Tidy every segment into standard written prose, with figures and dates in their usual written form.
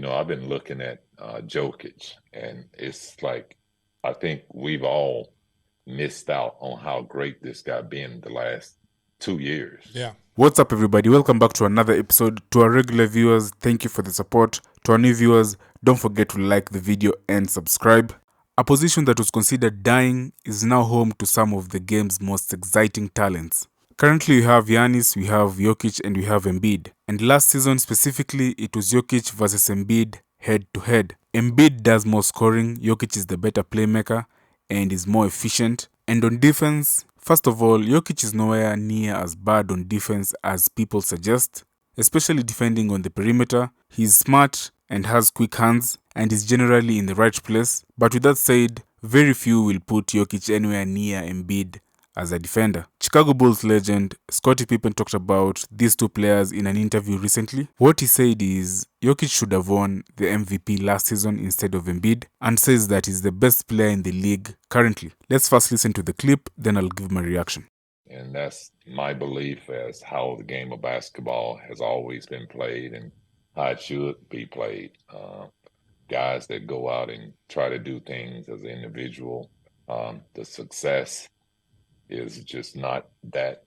I've been looking at Jokic, and it's like I think we've all missed out on how great this guy been the last 2 years. Yeah. What's up, everybody? Welcome back to another episode. To our regular viewers, thank you for the support. To our new viewers, don't forget to like the video and subscribe. A position that was considered dying is now home to some of the game's most exciting talents. Currently, we have Giannis, we have Jokic, and we have Embiid. And last season specifically, it was Jokic versus Embiid head to head. Embiid does more scoring, Jokic is the better playmaker, and is more efficient. And on defense, first of all, Jokic is nowhere near as bad on defense as people suggest, especially defending on the perimeter. He's smart and has quick hands and is generally in the right place. But with that said, very few will put Jokic anywhere near Embiid as a defender. Chicago Bulls legend Scottie Pippen talked about these two players in an interview recently. What he said is Jokic should have won the MVP last season instead of Embiid, and says that he's the best player in the league currently. Let's first listen to the clip, then I'll give my reaction. And that's my belief as how the game of basketball has always been played and how it should be played. Guys that go out and try to do things as an individual, the success is just not that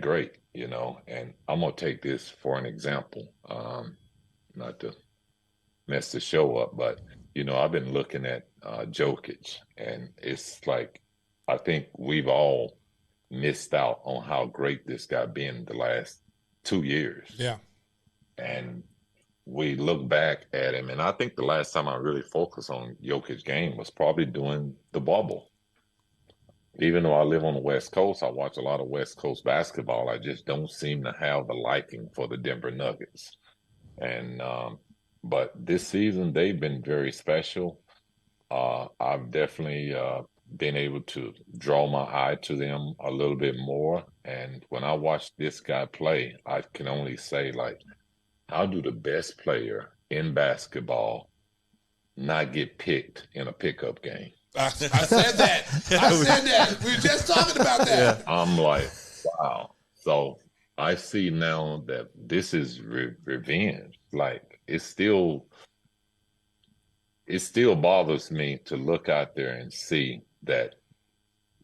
great, And I'm gonna take this for an example, not to mess the show up, but I've been looking at Jokic, and it's like I think we've all missed out on how great this guy been the last 2 years. Yeah. And we look back at him, and I think the last time I really focused on Jokic's game was probably during the bubble. Even though I live on the West Coast, I watch a lot of West Coast basketball. I just don't seem to have the liking for the Denver Nuggets. And but this season they've been very special. I've definitely been able to draw my eye to them a little bit more. And when I watch this guy play, I can only say, like, how do the best player in basketball not get picked in a pickup game? I said that. I said that. We were just talking about that. I'm like, wow. So I see now that this is revenge. Like, it still bothers me to look out there and see that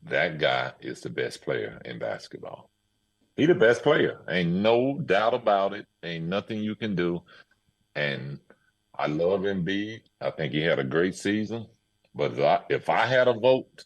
guy is the best player in basketball. He the best player. Ain't no doubt about it. Ain't nothing you can do. And I love Embiid. I think he had a great season. But if I had a vote,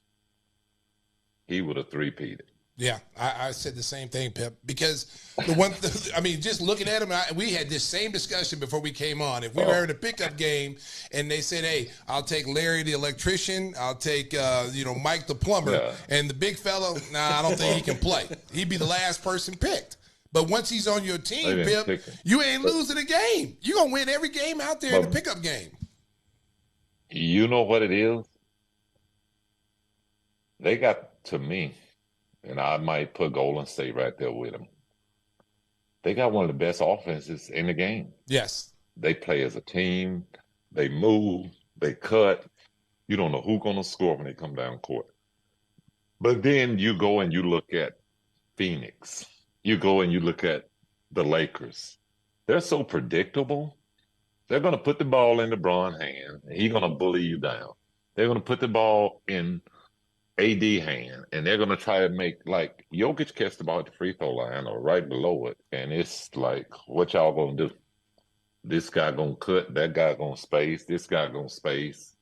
he would have three-peated. Yeah, I said the same thing, Pip, because I mean, just looking at him, we had this same discussion before we came on. If we were in a pickup game and they said, hey, I'll take Larry the electrician, I'll take, Mike the plumber, and the big fellow, I don't think he can play. He'd be the last person picked. But once he's on your team, Pip, you ain't losing a game. You're going to win every game out there in the pickup game. You know what it is? They got, to me, and I might put Golden State right there with them, they got one of the best offenses in the game. Yes. They play as a team. They move. They cut. You don't know who's going to score when they come down court. But then you go and you look at Phoenix. You go and you look at the Lakers. They're so predictable. They're going to put the ball in LeBron's hand, and he's going to bully you down. They're going to put the ball in AD hand, and they're going to try to make, like, Jokic catch the ball at the free throw line or right below it, and it's like, what y'all going to do? This guy going to cut, that guy going to space, this guy going to space,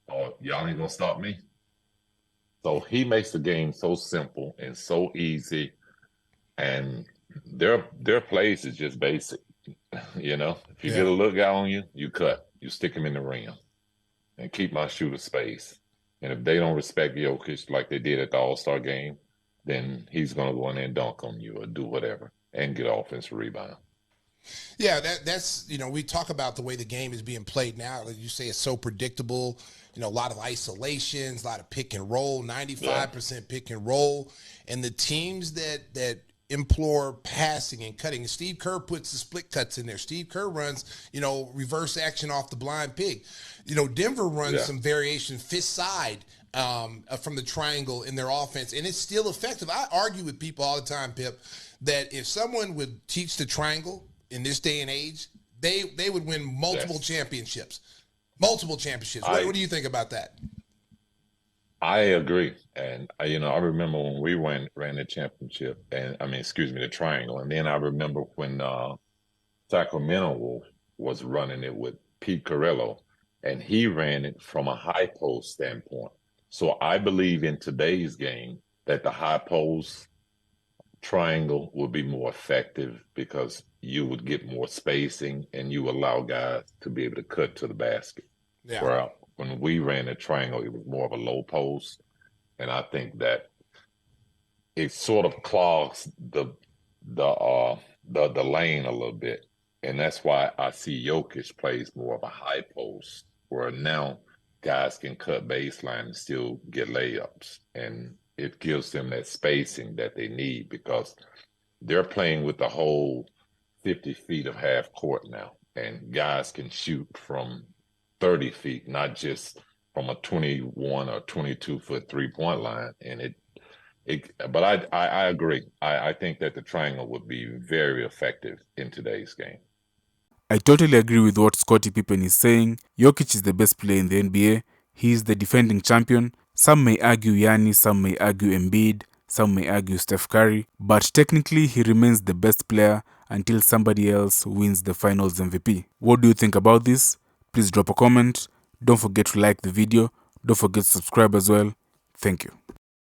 or y'all ain't going to stop me? So he makes the game so simple and so easy, and their plays is just basic. If you get a little guy on you, you cut. You stick him in the rim and keep my shooter space. And if they don't respect Jokic like they did at the All-Star game, then he's going to go in there and dunk on you or do whatever and get offensive rebound. Yeah, that's we talk about the way the game is being played now. Like you say, it's so predictable. A lot of isolations, a lot of pick and roll, 95% pick and roll. And the teams that implore passing and cutting. Steve Kerr puts the split cuts in there. Steve Kerr runs, reverse action off the blind pig. Denver runs some variation fist side from the triangle in their offense, and it's still effective. I argue with people all the time, Pip, that if someone would teach the triangle in this day and age, they would win multiple Yes. championships. Multiple championships. What do you think about that? I agree. And I remember when we ran the championship, and I mean, excuse me, the triangle. And then I remember when Sacramento was running it with Pete Carrillo, and he ran it from a high post standpoint. So I believe in today's game that the high post triangle would be more effective because you would get more spacing and you allow guys to be able to cut to the basket. Yeah. Where when we ran the triangle, it was more of a low post, and I think that it sort of clogs the lane a little bit, and that's why I see Jokic plays more of a high post, where now guys can cut baseline and still get layups, and it gives them that spacing that they need because they're playing with the whole 50 feet of half court now, and guys can shoot from 30 feet, not just from a 21 or 22-foot 3-point line. And but I agree. I think that the triangle would be very effective in today's game. I totally agree with what Scottie Pippen is saying. Jokic is the best player in the NBA. He is the defending champion. Some may argue Giannis, some may argue Embiid, some may argue Steph Curry, but technically he remains the best player until somebody else wins the finals MVP. What do you think about this? Please drop a comment. Don't forget to like the video. Don't forget to subscribe as well. Thank you.